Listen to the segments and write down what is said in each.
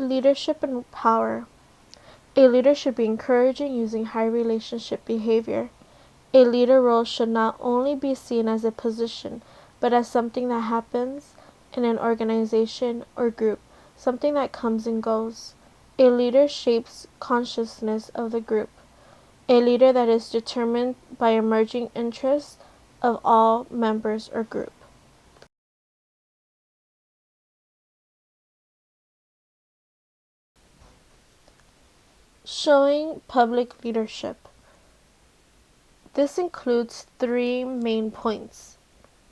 Leadership and power. A leader should be encouraging using high relationship behavior. A leader role should not only be seen as a position, but as something that happens in an organization or group, something that comes and goes. A leader shapes consciousness of the group. A leader that is determined by emerging interests of all members or group. Showing public leadership. This includes 3 main points.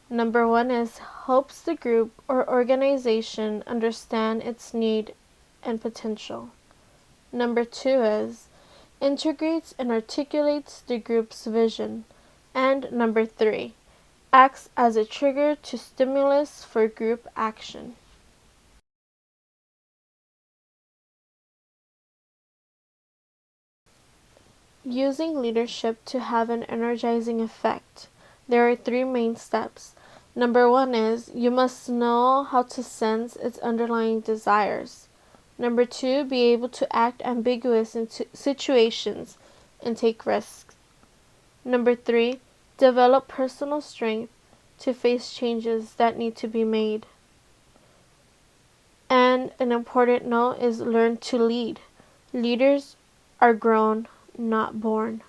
Number 1 is helps the group or organization understand its need and potential. Number 2 is integrates and articulates the group's vision. And number 3, acts as a trigger to stimulus for group action. Using leadership to have an energizing effect. There are 3 main steps. Number 1 is you must know how to sense its underlying desires. Number 2, be able to act ambiguous in situations and take risks. Number 3, develop personal strength to face changes that need to be made. And an important note is learn to lead. Leaders are grown, not born.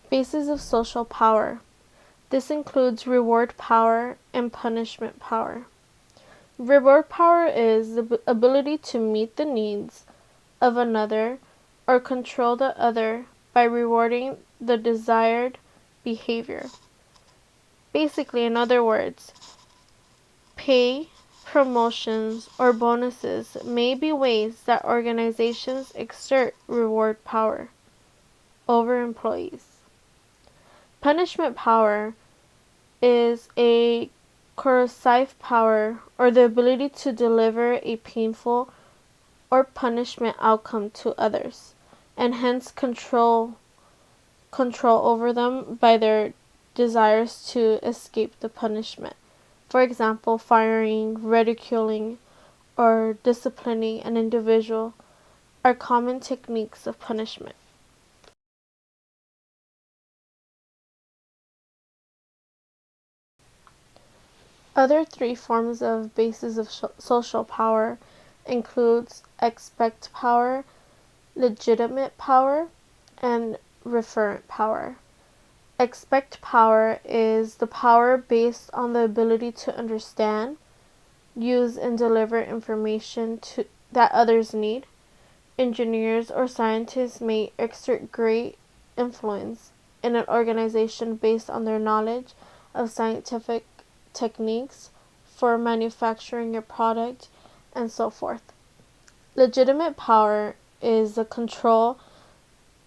Bases of social power. This includes reward power and punishment power. Reward power is the ability to meet the needs of another or control the other by rewarding the desired behavior. Basically, in other words, pay, promotions, or bonuses may be ways that organizations exert reward power over employees. Punishment power is a coercive power or the ability to deliver a painful or punishment outcome to others, and hence control over them by their desires to escape the punishment. For example, firing, ridiculing, or disciplining an individual are common techniques of punishment. Other 3 forms of bases of social power includes expect power, legitimate power, and referent power. Expect power is the power based on the ability to understand, use, and deliver information that others need. Engineers or scientists may exert great influence in an organization based on their knowledge of scientific techniques for manufacturing a product, and so forth. Legitimate power is the control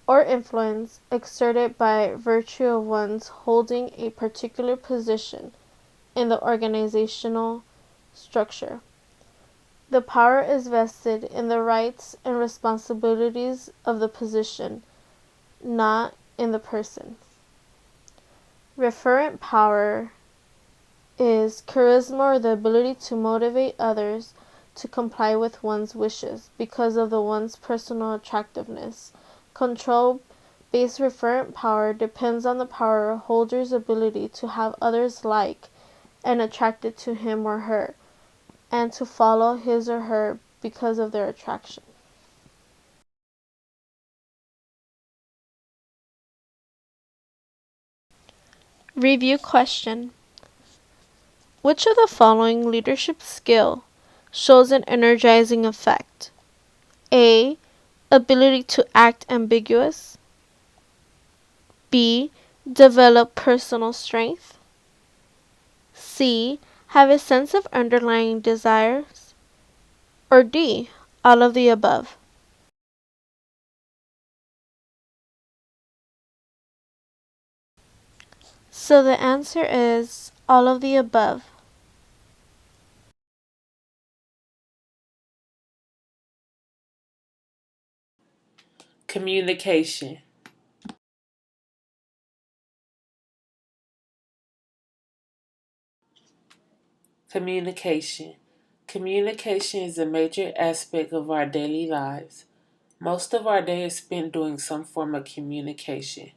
or influence exerted by virtue of one's holding a particular position in the organizational structure. The power is vested in the rights and responsibilities of the position, not in the person. Referent power is charisma or the ability to motivate others to comply with one's wishes because of one's personal attractiveness. Control-based referent power depends on the power holder's ability to have others like and attracted to him or her, and to follow his or her because of their attraction. Review question. Which of the following leadership skill shows an energizing effect? A. Ability to act ambiguous. B. Develop personal strength. C. Have a sense of underlying desires. Or D. All of the above. So the answer is all of the above. Communication. Communication. Communication is a major aspect of our daily lives. Most of our day is spent doing some form of communication.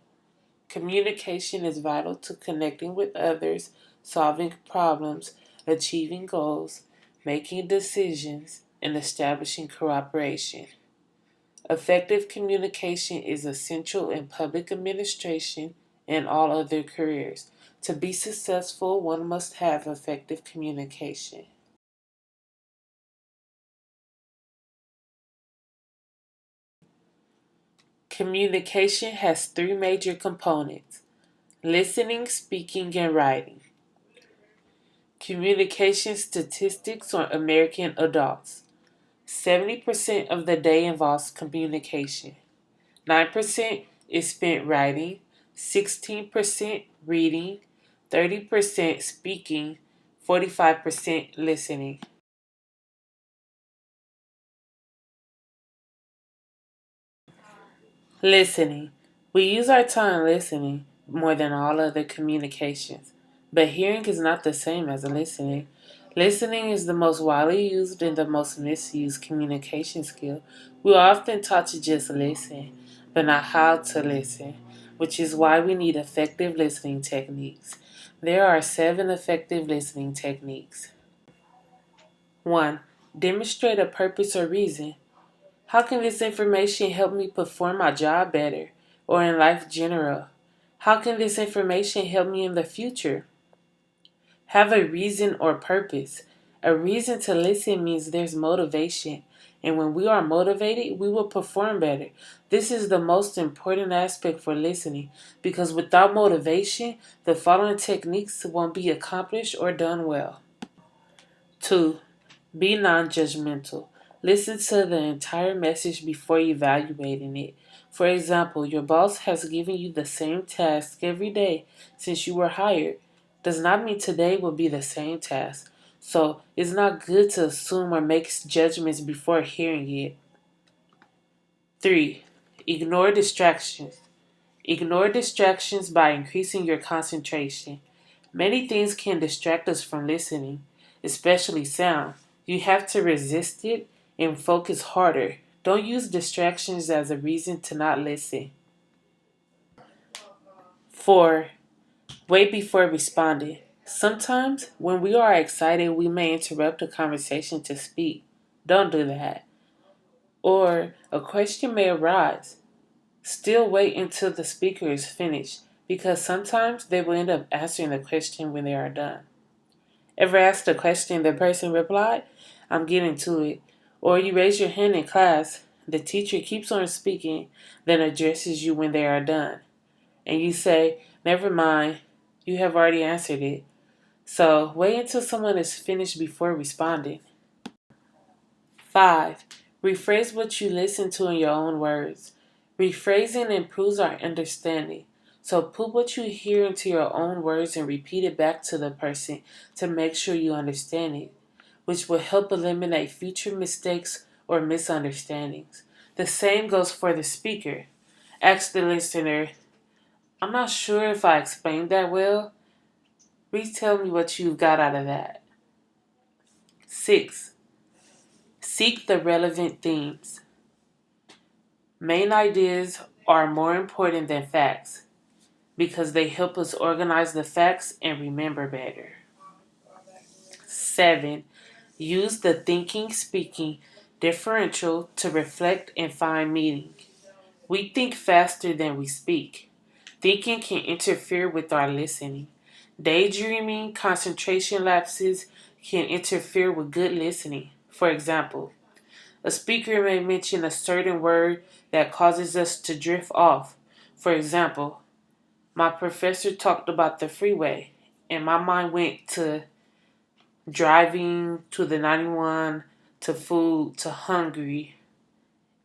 Communication is vital to connecting with others, solving problems, achieving goals, making decisions, and establishing cooperation. Effective communication is essential in public administration and all other careers. To be successful, one must have effective communication. Communication has three major components: listening, speaking, and writing. Communication statistics on American adults: 70% of the day involves communication, 9% is spent writing, 16% reading, 30% speaking, 45% listening. Listening. We use our time listening more than all other communications, but hearing is not the same as listening. Listening is the most widely used and the most misused communication skill. We are often taught to just listen, but not how to listen, which is why we need effective listening techniques. There are 7 effective listening techniques. 1. Demonstrate a purpose or reason. How can this information help me perform my job better or in life general? How can this information help me in the future? Have a reason or purpose. A reason to listen means there's motivation, and when we are motivated, we will perform better. This is the most important aspect for listening because without motivation, the following techniques won't be accomplished or done well. 2. Be non judgmental. Listen to the entire message before evaluating it. For example, your boss has given you the same task every day since you were hired. Does not mean today will be the same task. So it's not good to assume or make judgments before hearing it. 3. Ignore distractions. Ignore distractions by increasing your concentration. Many things can distract us from listening, especially sound. You have to resist it and focus harder. Don't use distractions as a reason to not listen. 4. Wait before responding. Sometimes, when we are excited, we may interrupt a conversation to speak. Don't do that. Or a question may arise. Still wait until the speaker is finished because sometimes they will end up answering the question when they are done. Ever asked a question the person replied, "I'm getting to it." Or you raise your hand in class, the teacher keeps on speaking, then addresses you when they are done. And you say, "Never mind, you have already answered it." So wait until someone is finished before responding. 5. Rephrase what you listen to in your own words. Rephrasing improves our understanding. So put what you hear into your own words and repeat it back to the person to make sure you understand it, which will help eliminate future mistakes or misunderstandings. The same goes for the speaker. Ask the listener, "I'm not sure if I explained that well. Please tell me what you got out of that." 6. Seek the relevant themes. Main ideas are more important than facts because they help us organize the facts and remember better. 7. Use the thinking speaking differential to reflect and find meaning. We think faster than we speak. Thinking can interfere with our listening. Daydreaming, concentration lapses can interfere with good listening. For example, a speaker may mention a certain word that causes us to drift off. For example, my professor talked about the freeway, and my mind went to driving, to the 91, to food, to hungry,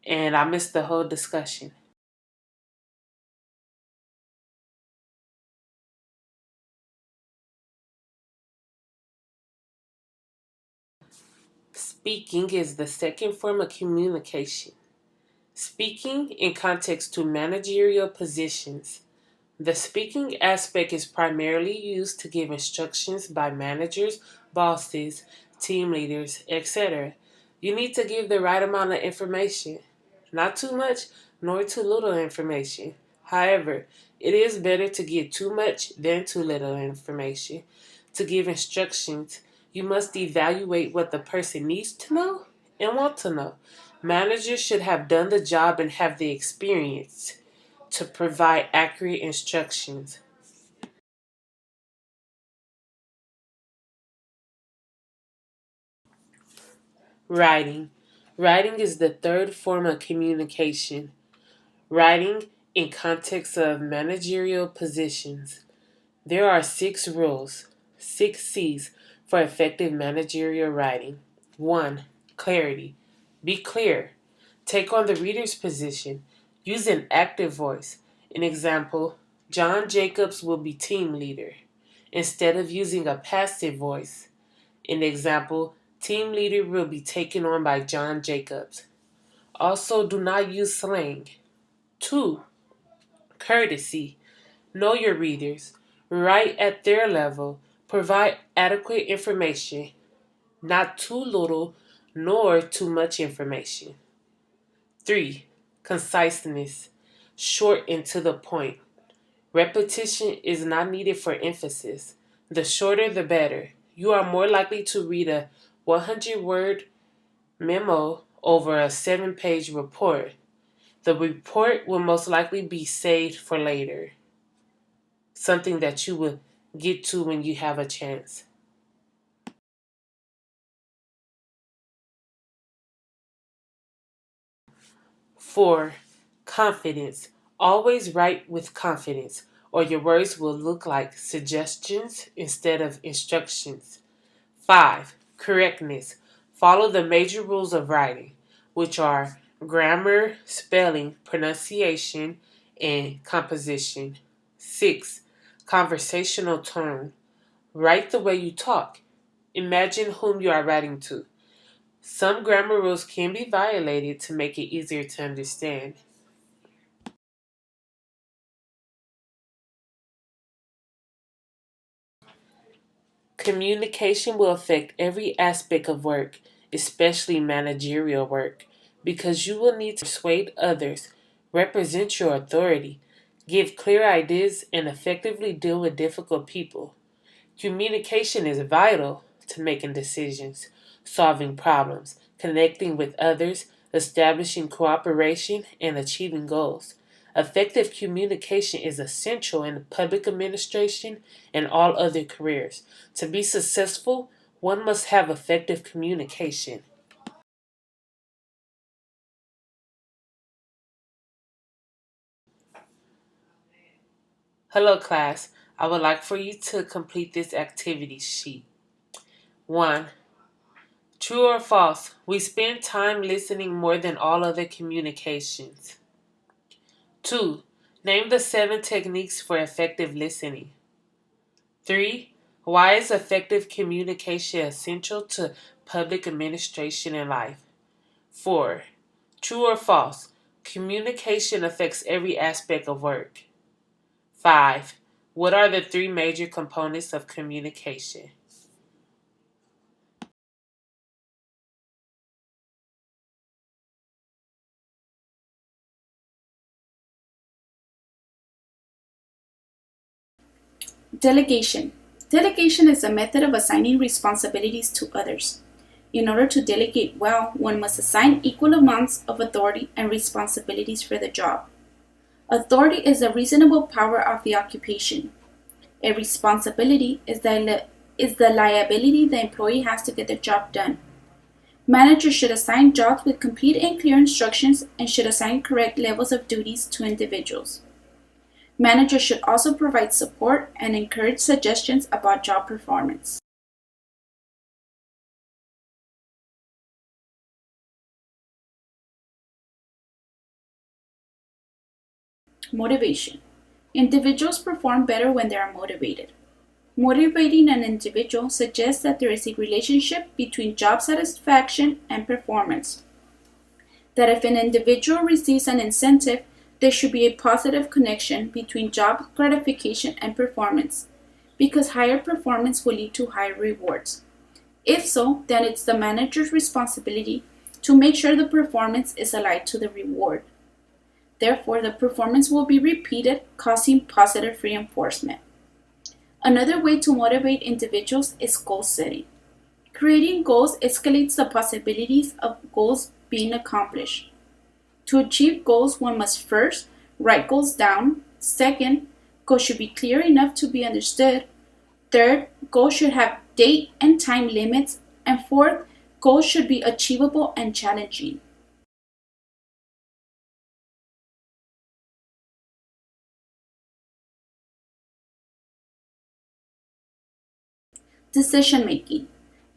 and I missed the whole discussion. Speaking is the second form of communication. Speaking in context to managerial positions. The speaking aspect is primarily used to give instructions by managers, bosses, team leaders, etc. You need to give the right amount of information, not too much nor too little information. However, it is better to give too much than too little information. To give instructions, you must evaluate what the person needs to know and want to know. Managers should have done the job and have the experience to provide accurate instructions. Writing. Writing is the third form of communication. Writing in context of managerial positions. There are 6 rules, 6 C's for effective managerial writing. 1. Clarity. Be clear. Take on the reader's position. Use an active voice. An example, John Jacobs will be team leader, instead of using a passive voice. An example, team leader will be taken on by John Jacobs. Also, do not use slang. 2. Courtesy. Know your readers. Write at their level. Provide adequate information, not too little nor too much information. 3. Conciseness. Short and to the point. Repetition is not needed for emphasis. The shorter the better. You are more likely to read a 100-word memo over a 7-page report. The report will most likely be saved for later, something that you will get to when you have a chance. 4. Confidence. Always write with confidence, or your words will look like suggestions instead of instructions. 5. Correctness. Follow the major rules of writing, which are grammar, spelling, pronunciation, and composition. 6. Conversational tone. Write the way you talk. Imagine whom you are writing to. Some grammar rules can be violated to make it easier to understand. Communication will affect every aspect of work, especially managerial work, because you will need to persuade others, represent your authority, give clear ideas, and effectively deal with difficult people. Communication is vital to making decisions, solving problems, connecting with others, establishing cooperation, and achieving goals. Effective communication is essential in public administration and all other careers. To be successful, one must have effective communication. Hello, class. I would like for you to complete this activity sheet. 1. True or false? We spend time listening more than all other communications. 2. Name the 7 techniques for effective listening. 3. Why is effective communication essential to public administration and life? 4. True or false? Communication affects every aspect of work. 5. What are the 3 major components of communication? Delegation. Delegation is a method of assigning responsibilities to others. In order to delegate well, one must assign equal amounts of authority and responsibilities for the job. Authority is the reasonable power of the occupation. A responsibility is the liability the employee has to get the job done. Managers should assign jobs with complete and clear instructions and should assign correct levels of duties to individuals. Managers should also provide support and encourage suggestions about job performance. Motivation. Individuals perform better when they are motivated. Motivating an individual suggests that there is a relationship between job satisfaction and performance. That if an individual receives an incentive, there should be a positive connection between job gratification and performance, because higher performance will lead to higher rewards. If so, then it's the manager's responsibility to make sure the performance is aligned to the reward. Therefore, the performance will be repeated, causing positive reinforcement. Another way to motivate individuals is goal setting. Creating goals escalates the possibilities of goals being accomplished. To achieve goals, one must first write goals down. Second, goals should be clear enough to be understood. Third, goals should have date and time limits. And fourth, goals should be achievable and challenging. Decision making.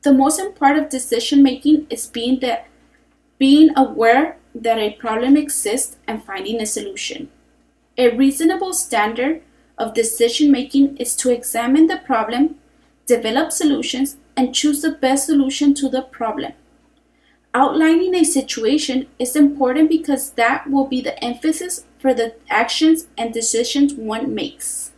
The most important part of decision making is being aware that a problem exists and finding a solution. A reasonable standard of decision making is to examine the problem, develop solutions, and choose the best solution to the problem. Outlining a situation is important because that will be the emphasis for the actions and decisions one makes.